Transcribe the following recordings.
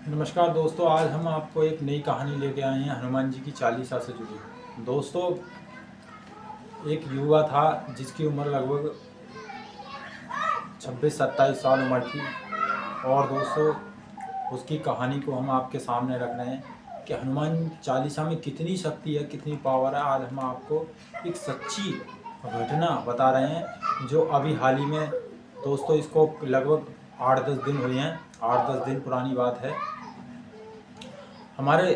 नमस्कार दोस्तों, आज हम आपको एक नई कहानी लेके आए हैं हनुमान जी की चालीसा से जुड़ी। दोस्तों, एक युवा था जिसकी उम्र लगभग 26-27 साल उम्र थी। और दोस्तों, उसकी कहानी को हम आपके सामने रख रहे हैं कि हनुमान चालीसा में कितनी शक्ति है, कितनी पावर है। आज हम आपको एक सच्ची घटना बता रहे हैं जो अभी हाल ही में, दोस्तों, इसको लगभग 8-10 दिन हुए हैं। 8-10 दिन पुरानी बात है। हमारे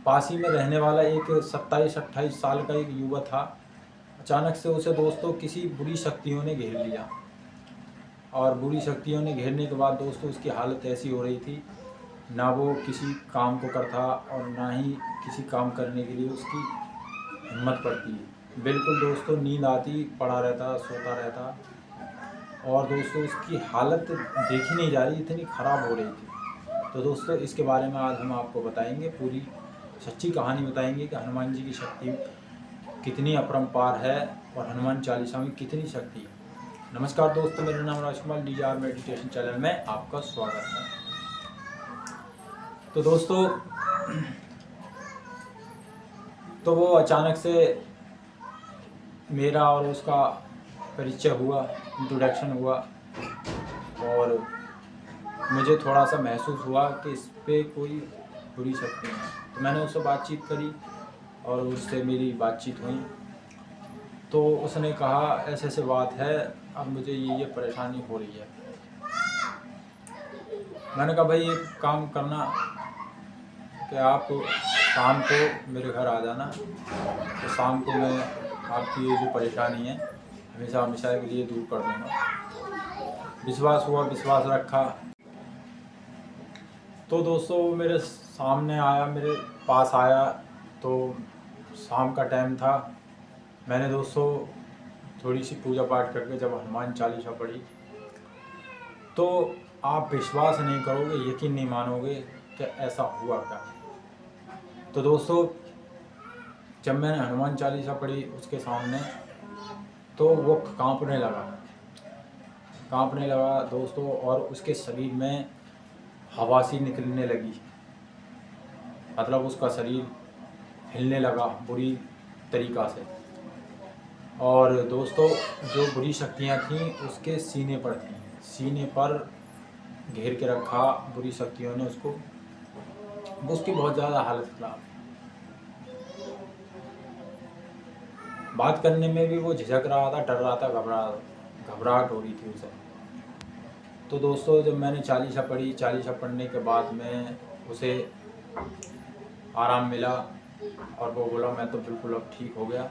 पास ही में रहने वाला एक 27-28 साल का एक युवा था। अचानक से उसे, दोस्तों, किसी बुरी शक्तियों ने घेर लिया। और बुरी शक्तियों ने घेरने के बाद दोस्तों, उसकी हालत ऐसी हो रही थी, ना वो किसी काम को करता और ना ही किसी काम करने के लिए उसकी हिम्मत पड़ती। बिल्कुल दोस्तों, नींद आती, पड़ा रहता, सोता रहता। और दोस्तों, उसकी हालत देखी नहीं जा रही, इतनी ख़राब हो रही थी। तो दोस्तों, इसके बारे में आज हम आपको बताएंगे, पूरी सच्ची कहानी बताएंगे कि हनुमान जी की शक्ति कितनी अपरंपार है और हनुमान चालीसा में कितनी शक्ति है। नमस्कार दोस्तों, मेरा नाम राजकुमार, डीआर मेडिटेशन चैनल में आपका स्वागत है। तो दोस्तों, तो वो अचानक से मेरा और उसका परिचय हुआ, इंट्रोडक्शन हुआ। और मुझे थोड़ा सा महसूस हुआ कि इस पे कोई बुरी शक्ति है। तो मैंने उससे बातचीत करी और उससे मेरी बातचीत हुई। तो उसने कहा, ऐसे ऐसे बात है, अब मुझे ये परेशानी हो रही है। मैंने कहा, भाई एक काम करना कि आप शाम को मेरे घर आ जाना। तो शाम को मैं आपकी ये जो परेशानी है हमेशा हमेशा के लिए दूर कर दूँगा। विश्वास हुआ, विश्वास रखा। तो दोस्तों, वो मेरे सामने आया, मेरे पास आया। तो शाम का टाइम था। मैंने दोस्तों थोड़ी सी पूजा पाठ करके जब हनुमान चालीसा पढ़ी, तो आप विश्वास नहीं करोगे, यकीन नहीं मानोगे कि ऐसा हुआ क्या। तो दोस्तों, जब मैंने हनुमान चालीसा पढ़ी उसके सामने, तो वो कांपने लगा दोस्तों। और उसके शरीर में हवा सी निकलने लगी, मतलब उसका शरीर हिलने लगा बुरी तरीक़ा से। और दोस्तों, जो बुरी शक्तियाँ थीं उसके सीने पर थीं, सीने पर घेर के रखा बुरी शक्तियों ने उसको। उसकी बहुत ज़्यादा हालत ख़राब, बात करने में भी वो झिझक रहा था, डर रहा था, घबराहट हो रही थी उसे। तो दोस्तों, जब मैंने चालीसा पढ़ी, चालीसा पढ़ने के बाद में उसे आराम मिला और वो बोला, मैं तो बिल्कुल अब ठीक हो गया,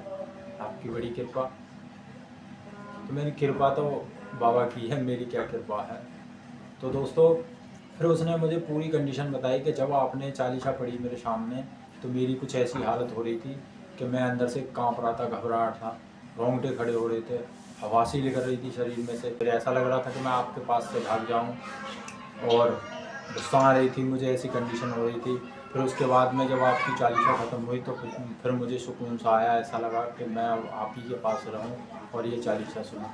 आपकी बड़ी कृपा। तो मेरी कृपा तो बाबा की है, मेरी क्या कृपा है। तो दोस्तों, फिर उसने मुझे पूरी कंडीशन बताई कि जब आपने चालीसा पढ़ी मेरे सामने, तो मेरी कुछ ऐसी हालत हो रही थी कि मैं अंदर से कांप रहा था, घबराहट था, रोंगटे खड़े हो रहे थे, हवासी निकल रही थी शरीर में से। फिर ऐसा लग रहा था कि मैं आपके पास से भाग जाऊं। और गुस्सा आ रही थी मुझे, ऐसी कंडीशन हो रही थी। फिर उसके बाद में जब आपकी चालीसा ख़त्म हुई तो फिर मुझे सुकून सा आया, ऐसा लगा कि मैं अब आप ही के पास रहूं और ये चालीसा सुनूं।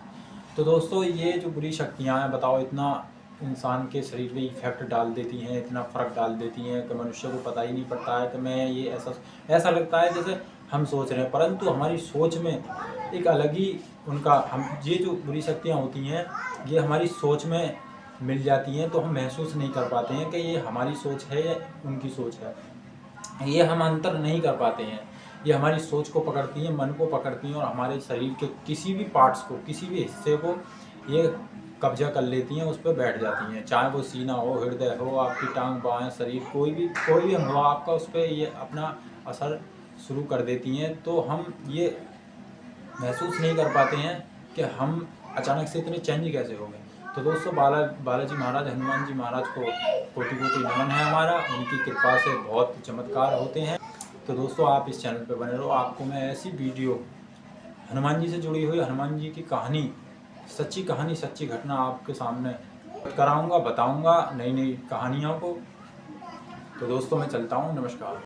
तो दोस्तों, ये जो बुरी शक्तियाँ हैं, बताओ, इतना इंसान के शरीर में इफ़ेक्ट डाल देती हैं, इतना फ़र्क डाल देती हैं कि मनुष्य को पता ही नहीं पड़ता है कि मैं ये ऐसा लगता है जैसे हम सोच रहे हैं, परंतु हमारी सोच में एक अलग ही उनका, हम ये जो बुरी शक्तियाँ होती हैं ये हमारी सोच में मिल जाती हैं। तो हम महसूस नहीं कर पाते हैं कि ये हमारी सोच है या उनकी सोच है। ये हम अंतर नहीं कर पाते हैं। ये हमारी सोच को पकड़ती हैं, मन को पकड़ती हैं और हमारे शरीर के किसी भी पार्ट्स को, किसी भी हिस्से को ये कब्जा कर लेती हैं, उस पर बैठ जाती हैं। चाहे वो सीना हो, हृदय हो, आपकी टांग बाएं, शरीर, कोई भी अंग हो आपका, उस पर ये अपना असर शुरू कर देती हैं। तो हम ये महसूस नहीं कर पाते हैं कि हम अचानक से इतने चेंज कैसे हो गए। तो दोस्तों, बालाजी महाराज, हनुमान जी महाराज को कोटि कोटि नमन है हमारा। उनकी कृपा से बहुत चमत्कार होते हैं। तो दोस्तों, आप इस चैनल पर बने रहो, आपको मैं ऐसी वीडियो, हनुमान जी से जुड़ी हुई, हनुमान जी की कहानी, सच्ची कहानी, सच्ची घटना आपके सामने कराऊंगा, बताऊंगा नई नई कहानियों को। तो दोस्तों, मैं चलता हूँ, नमस्कार।